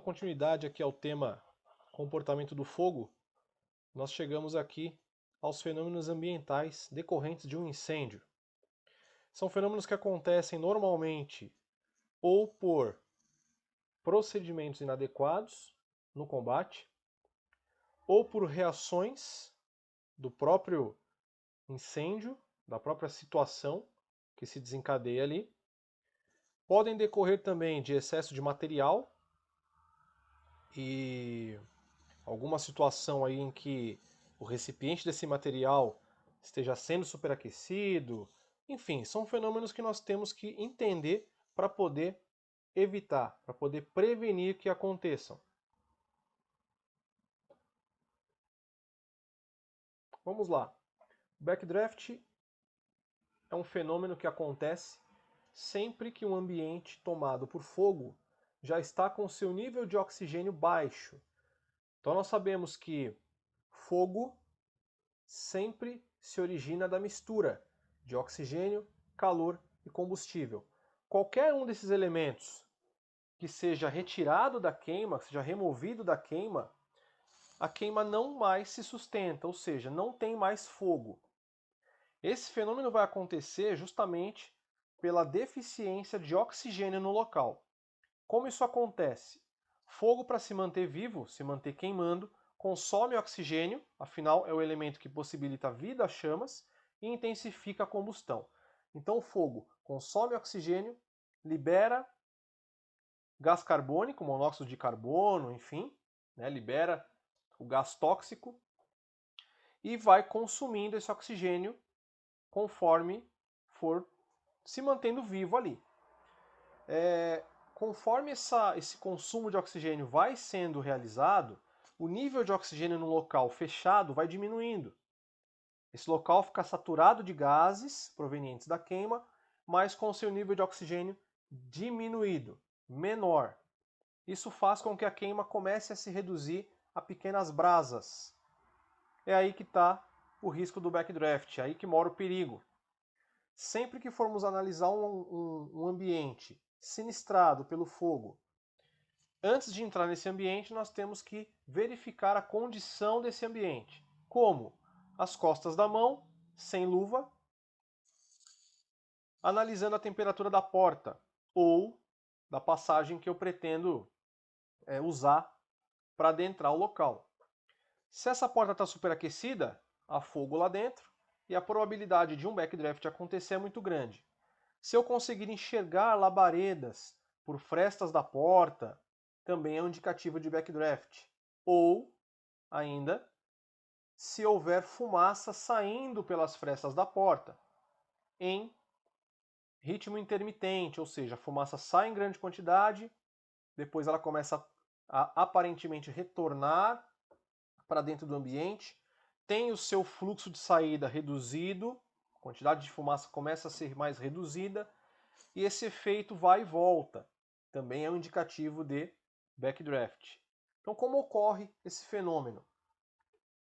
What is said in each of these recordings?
continuidade aqui ao tema comportamento do fogo, nós chegamos aqui aos fenômenos ambientais decorrentes de um incêndio. São fenômenos que acontecem normalmente ou por procedimentos inadequados no combate, ou por reações do próprio incêndio, da própria situação que se desencadeia ali. Podem decorrer também de excesso de material e alguma situação aí em que o recipiente desse material esteja sendo superaquecido. Enfim, são fenômenos que nós temos que entender para poder evitar, para poder prevenir que aconteçam. Vamos lá. O backdraft é um fenômeno que acontece sempre que um ambiente tomado por fogo já está com seu nível de oxigênio baixo. Então nós sabemos que fogo sempre se origina da mistura de oxigênio, calor e combustível. Qualquer um desses elementos que seja retirado da queima, que seja removido da queima, a queima não mais se sustenta, ou seja, não tem mais fogo. Esse fenômeno vai acontecer justamente pela deficiência de oxigênio no local. Como isso acontece? Fogo, para se manter vivo, se manter queimando, consome oxigênio, afinal é o elemento que possibilita a vida às chamas, e intensifica a combustão. Então o fogo consome oxigênio, libera gás carbônico, monóxido de carbono, enfim, libera o gás tóxico e vai consumindo esse oxigênio conforme for se mantendo vivo ali. Conforme esse consumo de oxigênio vai sendo realizado, o nível de oxigênio no local fechado vai diminuindo. Esse local fica saturado de gases provenientes da queima, mas com seu nível de oxigênio diminuído, menor. Isso faz com que a queima comece a se reduzir a pequenas brasas. É aí que está o risco do backdraft, é aí que mora o perigo. Sempre que formos analisar um ambiente sinistrado pelo fogo, antes de entrar nesse ambiente, nós temos que verificar a condição desse ambiente. Como? As costas da mão, sem luva, analisando a temperatura da porta ou da passagem que eu pretendo usar para adentrar o local. Se essa porta está superaquecida, há fogo lá dentro e a probabilidade de um backdraft acontecer é muito grande. Se eu conseguir enxergar labaredas por frestas da porta, também é um indicativo de backdraft. Ou, ainda, se houver fumaça saindo pelas frestas da porta, em ritmo intermitente, ou seja, a fumaça sai em grande quantidade, depois ela começa a aparentemente retornar para dentro do ambiente, tem o seu fluxo de saída reduzido, a quantidade de fumaça começa a ser mais reduzida, e esse efeito vai e volta. Também é um indicativo de backdraft. Então, como ocorre esse fenômeno?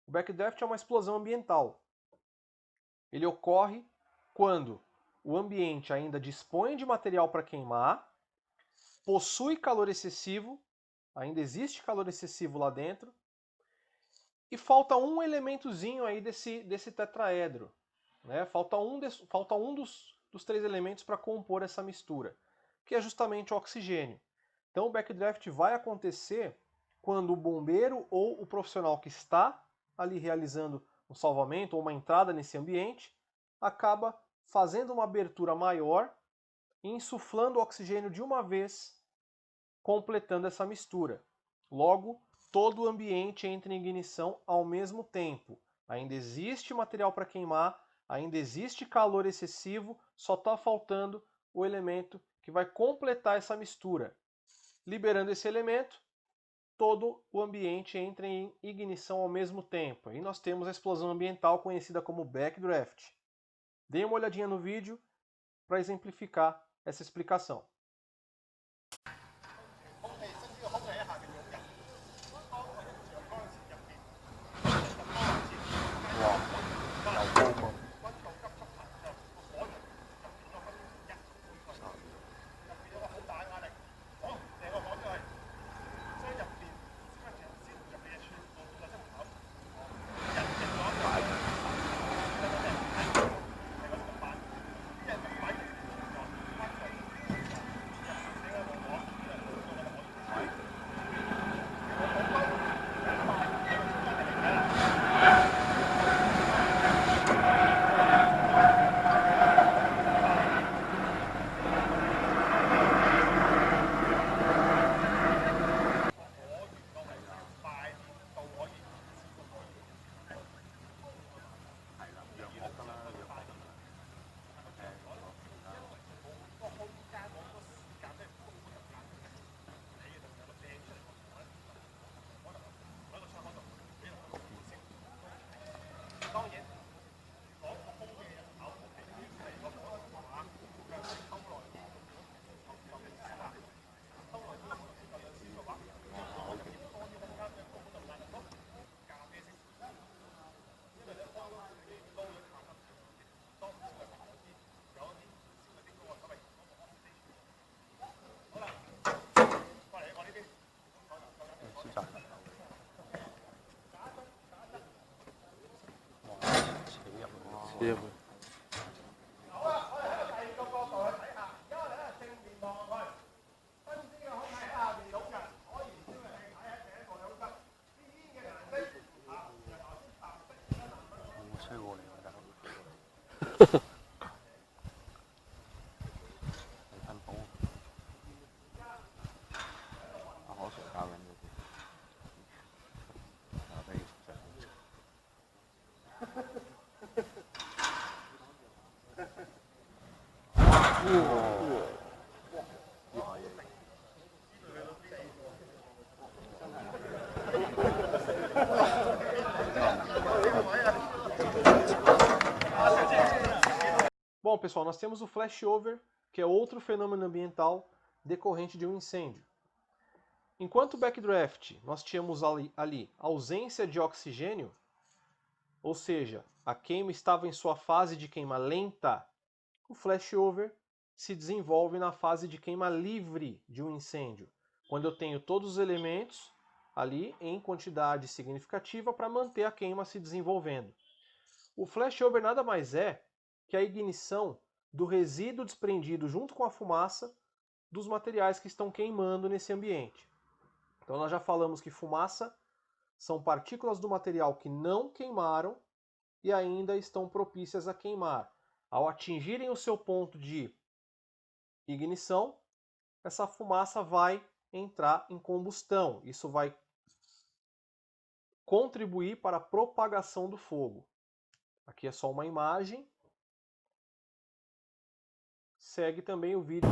O backdraft é uma explosão ambiental. Ele ocorre quando o ambiente ainda dispõe de material para queimar, possui calor excessivo, ainda existe calor excessivo lá dentro, e falta um elementozinho aí desse tetraedro. Falta um dos três elementos para compor essa mistura, que é justamente o oxigênio. Então o backdraft vai acontecer quando o bombeiro ou o profissional que está ali realizando um salvamento ou uma entrada nesse ambiente acaba fazendo uma abertura maior e insuflando o oxigênio de uma vez, completando essa mistura. Logo, todo o ambiente entra em ignição ao mesmo tempo. Ainda existe material para queimar, ainda existe calor excessivo, só está faltando o elemento que vai completar essa mistura. Liberando esse elemento, todo o ambiente entra em ignição ao mesmo tempo. E nós temos a explosão ambiental conhecida como backdraft. Dê uma olhadinha no vídeo para exemplificar essa explicação. 啲啊。我吹過嚟喎，大佬。你分保。阿可 Sir 教緊嗰啲。打俾上。Bom, pessoal, nós temos o flashover, que é outro fenômeno ambiental decorrente de um incêndio. Enquanto o backdraft nós tínhamos ali ausência de oxigênio, ou seja, a queima estava em sua fase de queima lenta, o flashover se desenvolve na fase de queima livre de um incêndio, quando eu tenho todos os elementos ali em quantidade significativa para manter a queima se desenvolvendo. O flashover nada mais é que a ignição do resíduo desprendido junto com a fumaça dos materiais que estão queimando nesse ambiente. Então nós já falamos que fumaça são partículas do material que não queimaram e ainda estão propícias a queimar. Ao atingirem o seu ponto de ignição, essa fumaça vai entrar em combustão. Isso vai contribuir para a propagação do fogo. Aqui é só uma imagem. Segue também o vídeo.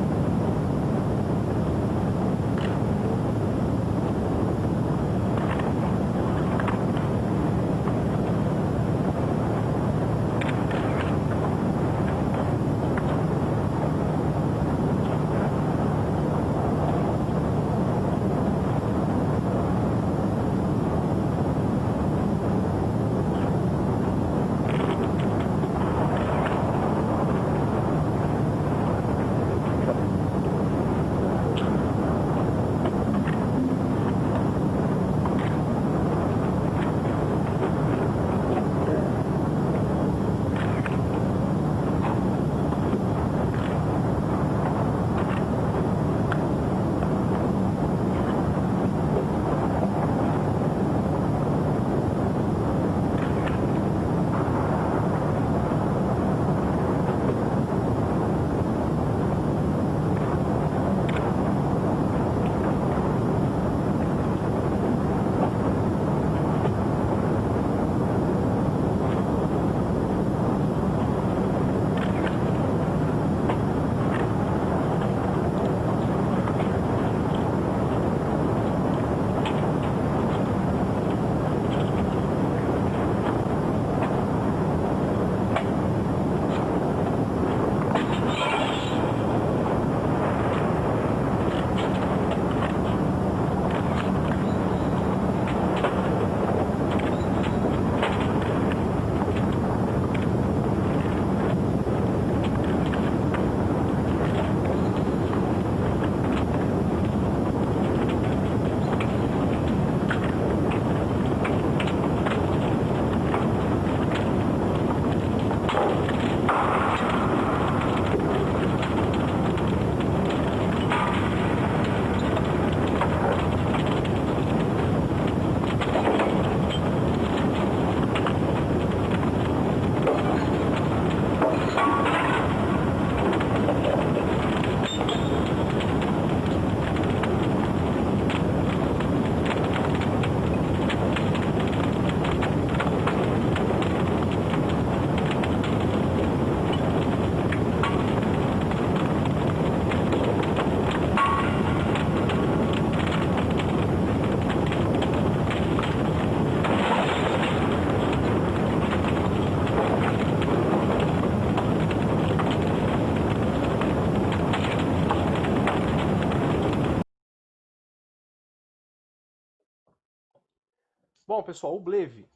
Bom, pessoal, o bleve.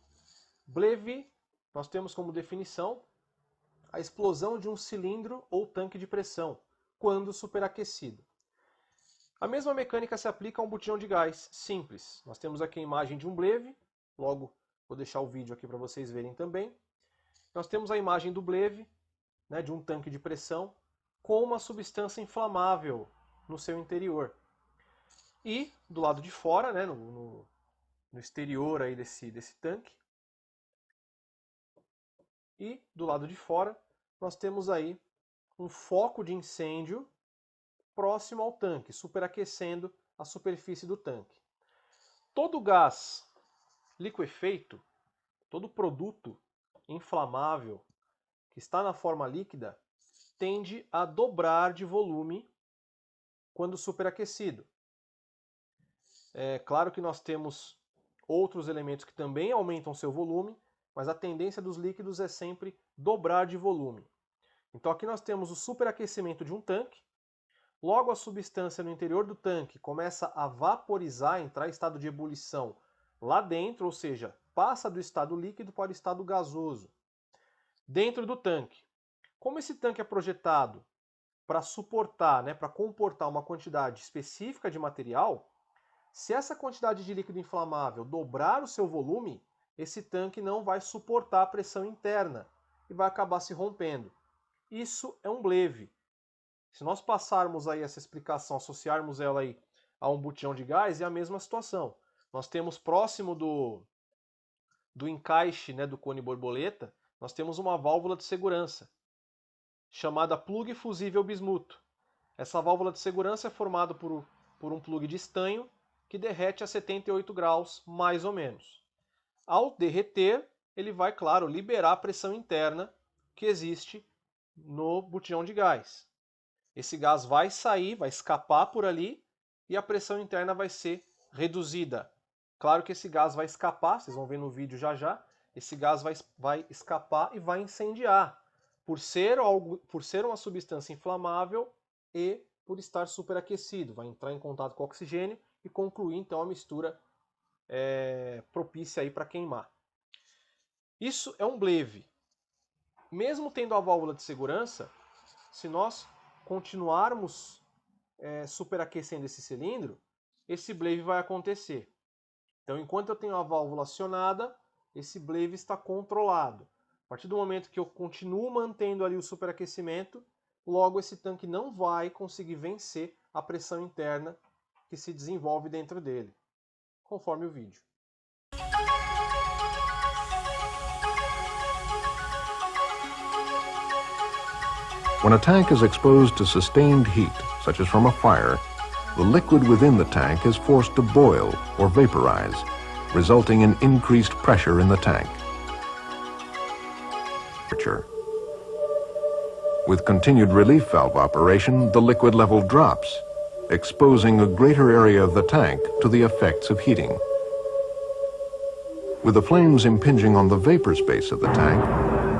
Bleve, nós temos como definição a explosão de um cilindro ou tanque de pressão, quando superaquecido. A mesma mecânica se aplica a um botijão de gás simples. Nós temos aqui a imagem de um bleve, logo vou deixar o vídeo aqui para vocês verem também. nós temos a imagem do bleve, né, de um tanque de pressão com uma substância inflamável no seu interior. E do lado de fora, né, no exterior aí desse tanque, e do lado de fora nós temos aí um foco de incêndio próximo ao tanque, superaquecendo a superfície do tanque. Todo gás liquefeito, todo produto inflamável que está na forma líquida tende a dobrar de volume quando superaquecido. É claro que nós temos outros elementos que também aumentam seu volume, mas a tendência dos líquidos é sempre dobrar de volume. Então aqui nós temos o superaquecimento de um tanque, logo a substância no interior do tanque começa a vaporizar, entrar em estado de ebulição lá dentro, ou seja, passa do estado líquido para o estado gasoso. Dentro do tanque. Como esse tanque é projetado para suportar, né, para comportar uma quantidade específica de material, se essa quantidade de líquido inflamável dobrar o seu volume, esse tanque não vai suportar a pressão interna e vai acabar se rompendo. Isso é um bleve. Se nós passarmos aí essa explicação, associarmos ela aí a um botijão de gás, é a mesma situação. Nós temos próximo do encaixe, né, do cone borboleta, nós temos uma válvula de segurança, chamada plug fusível bismuto. Essa válvula de segurança é formada por um plug de estanho que derrete a 78 graus, mais ou menos. Ao derreter, ele vai, claro, liberar a pressão interna que existe no botijão de gás. Esse gás vai sair, vai escapar por ali e a pressão interna vai ser reduzida. Claro que esse gás vai escapar, vocês vão ver no vídeo já já, esse gás vai escapar e vai incendiar, por ser uma substância inflamável e por estar superaquecido. Vai entrar em contato com o oxigênio e concluir então a mistura propícia aí para queimar. Isso é um bleve. Mesmo tendo a válvula de segurança, se nós continuarmos superaquecendo esse cilindro, esse bleve vai acontecer. Então, enquanto eu tenho a válvula acionada, esse bleve está controlado. A partir do momento que eu continuo mantendo ali o superaquecimento, logo esse tanque não vai conseguir vencer a pressão interna que se desenvolve dentro dele, conforme o vídeo. When a tank is exposed to sustained heat, such as from a fire, the liquid within the tank is forced to boil or vaporize, resulting in increased pressure in the tank. With continued relief valve operation, the liquid level drops, exposing a greater area of the tank to the effects of heating. With the flames impinging on the vapor space of the tank,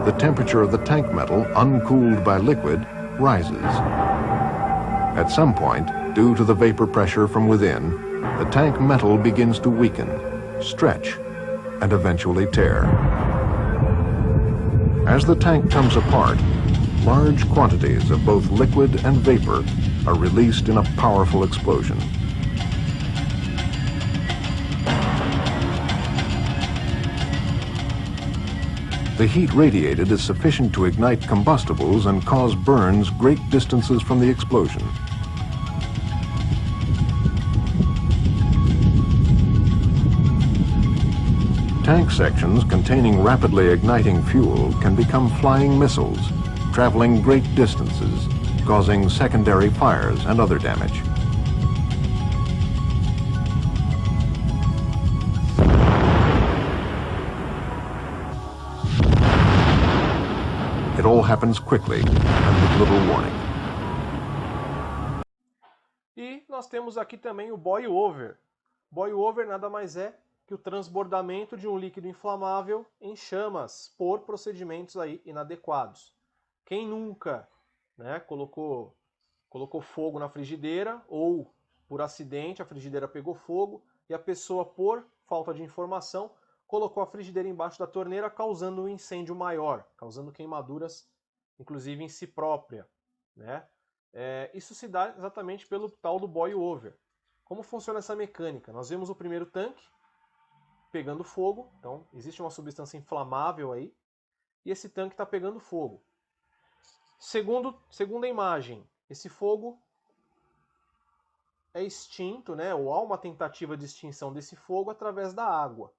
the temperature of the tank metal, uncooled by liquid, rises. At some point, due to the vapor pressure from within, the tank metal begins to weaken, stretch, and eventually tear. As the tank comes apart, large quantities of both liquid and vapor are released in a powerful explosion. The heat radiated is sufficient to ignite combustibles and cause burns great distances from the explosion. Tank sections containing rapidly igniting fuel can become flying missiles, traveling great distances, causing secondary fires and other damage. It all happens quickly and with little warning. E nós temos aqui também o boil over. Boil over nada mais é que o transbordamento de um líquido inflamável em chamas por procedimentos aí inadequados. Quem nunca, né, colocou fogo na frigideira ou por acidente a frigideira pegou fogo e a pessoa, por falta de informação, colocou a frigideira embaixo da torneira, causando um incêndio maior, causando queimaduras, inclusive em si própria, né? Isso se dá exatamente pelo tal do boil over. Como funciona essa mecânica? Nós vemos o primeiro tanque pegando fogo, então existe uma substância inflamável aí, e esse tanque está pegando fogo. Segunda imagem, esse fogo é extinto, né, ou há uma tentativa de extinção desse fogo através da água.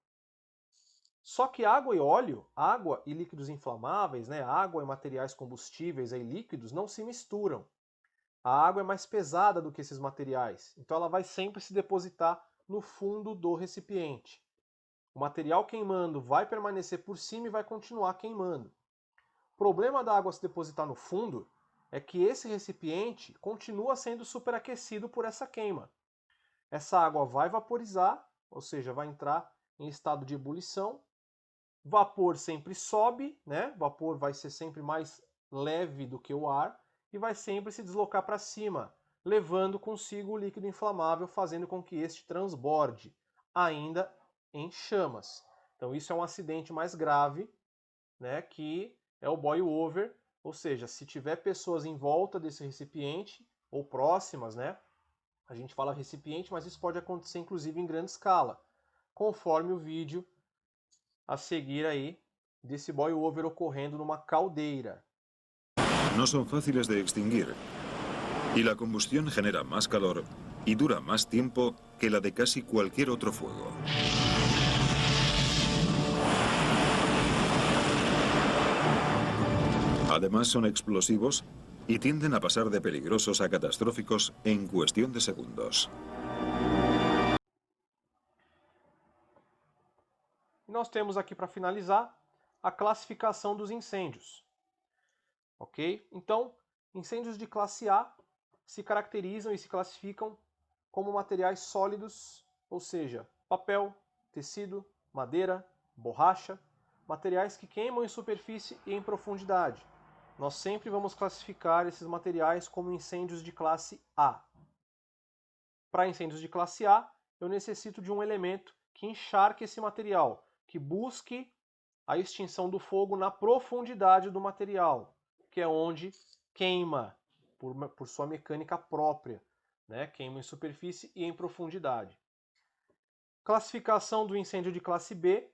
Só que água e óleo, água e líquidos inflamáveis, né, água e materiais combustíveis e líquidos não se misturam. A água é mais pesada do que esses materiais, então ela vai sempre se depositar no fundo do recipiente. O material queimando vai permanecer por cima e vai continuar queimando. O problema da água se depositar no fundo é que esse recipiente continua sendo superaquecido por essa queima. Essa água vai vaporizar, ou seja, vai entrar em estado de ebulição. Vapor sempre sobe, né? Vapor vai ser sempre mais leve do que o ar e vai sempre se deslocar para cima, levando consigo o líquido inflamável, fazendo com que este transborde, ainda em chamas. Então isso é um acidente mais grave, né, que é o boil over, ou seja, se tiver pessoas em volta desse recipiente, ou próximas, né, a gente fala recipiente, mas isso pode acontecer inclusive em grande escala, conforme o vídeo a seguir aí desse boil over ocorrendo numa caldeira. No son fáciles de extinguir y la combustión genera más calor y dura más tiempo que la de casi cualquier otro fuego. Además son explosivos y tienden a pasar de peligrosos a catastróficos en cuestión de segundos. Nós temos aqui para finalizar a classificação dos incêndios. Ok? Então, incêndios de classe A se caracterizam e se classificam como materiais sólidos, ou seja, papel, tecido, madeira, borracha, materiais que queimam em superfície e em profundidade. Nós sempre vamos classificar esses materiais como incêndios de classe A. Para incêndios de classe A, eu necessito de um elemento que encharque esse material, que busque a extinção do fogo na profundidade do material, que é onde queima, por sua mecânica própria, né? Queima em superfície e em profundidade. Classificação do incêndio de classe B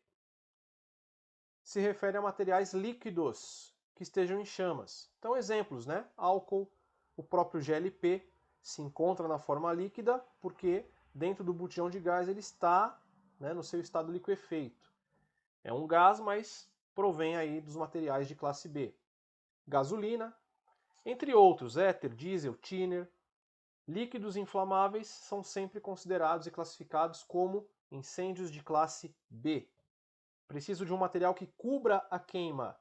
se refere a materiais líquidos que estejam em chamas. Então, exemplos, né? Álcool, o próprio GLP se encontra na forma líquida porque dentro do botijão de gás ele está, né, no seu estado liquefeito. É um gás, mas provém aí dos materiais de classe B. Gasolina, entre outros, éter, diesel, thinner. Líquidos inflamáveis são sempre considerados e classificados como incêndios de classe B. Preciso de um material que cubra a queima.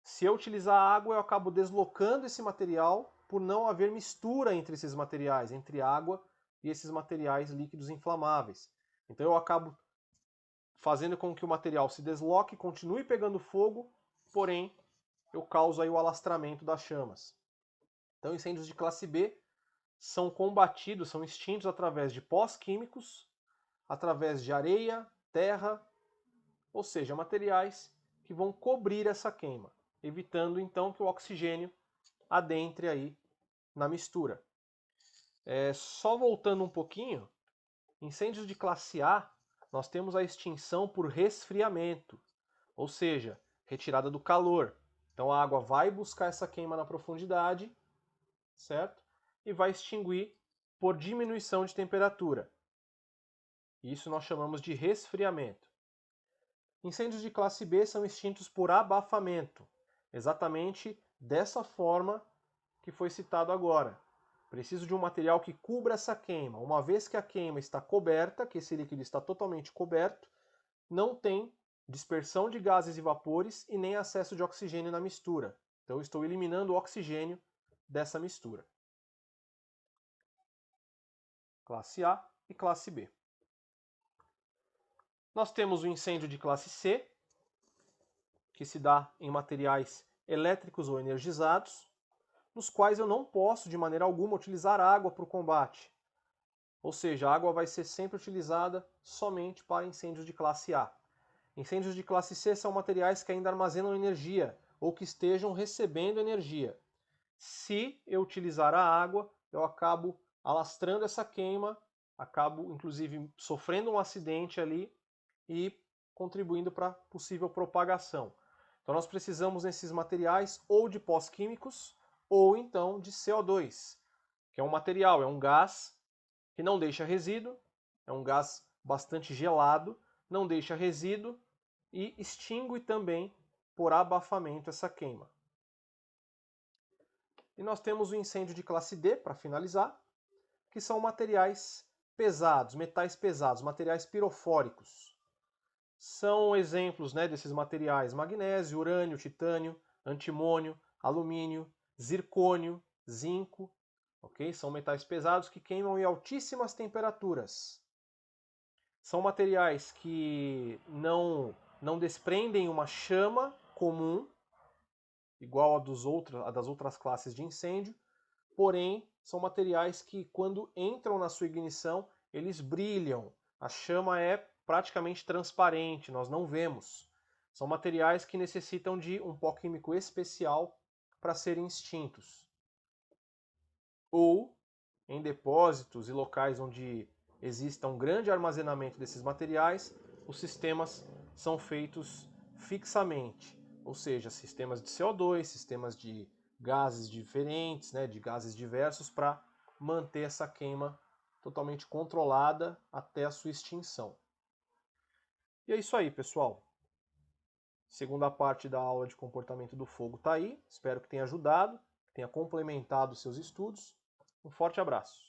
Se eu utilizar água, eu acabo deslocando esse material por não haver mistura entre esses materiais, entre água e esses materiais líquidos inflamáveis. Então eu acabo fazendo com que o material se desloque, continue pegando fogo, porém eu causo aí o alastramento das chamas. Então incêndios de classe B são combatidos, são extintos através de pós químicos, através de areia, terra, ou seja, materiais que vão cobrir essa queima, evitando então que o oxigênio adentre aí na mistura. Só voltando um pouquinho, incêndios de classe A, nós temos a extinção por resfriamento, ou seja, retirada do calor. Então a água vai buscar essa queima na profundidade, certo? E vai extinguir por diminuição de temperatura. Isso nós chamamos de resfriamento. Incêndios de classe B são extintos por abafamento, exatamente dessa forma que foi citado agora. Preciso de um material que cubra essa queima. Uma vez que a queima está coberta, que esse líquido está totalmente coberto, não tem dispersão de gases e vapores e nem acesso de oxigênio na mistura. Então eu estou eliminando o oxigênio dessa mistura. Classe A e classe B. Nós temos o incêndio de classe C, que se dá em materiais elétricos ou energizados, nos quais eu não posso de maneira alguma utilizar água para o combate. Ou seja, a água vai ser sempre utilizada somente para incêndios de classe A. Incêndios de classe C são materiais que ainda armazenam energia ou que estejam recebendo energia. Se eu utilizar a água, eu acabo alastrando essa queima, acabo inclusive sofrendo um acidente ali e contribuindo para possível propagação. Então nós precisamos nesses materiais ou de pós químicos ou então de CO2, que é um material, é um gás que não deixa resíduo, é um gás bastante gelado, não deixa resíduo e extingue também por abafamento essa queima. E nós temos o incêndio de classe D, para finalizar, que são materiais pesados, metais pesados, materiais pirofóricos. São exemplos, né, desses materiais: magnésio, urânio, titânio, antimônio, alumínio, zircônio, zinco. Okay? São metais pesados que queimam em altíssimas temperaturas. São materiais que não desprendem uma chama comum, igual a das outras classes de incêndio, porém são materiais que, quando entram na sua ignição, eles brilham. A chama é praticamente transparente, nós não vemos. São materiais que necessitam de um pó químico especial para serem extintos. Ou em depósitos e locais onde exista um grande armazenamento desses materiais, os sistemas são feitos fixamente, ou seja, sistemas de CO2, sistemas de gases diferentes, né, de gases diversos, para manter essa queima totalmente controlada até a sua extinção. E é isso aí, pessoal. Segunda parte da aula de comportamento do fogo está aí. Espero que tenha ajudado, que tenha complementado os seus estudos. Um forte abraço.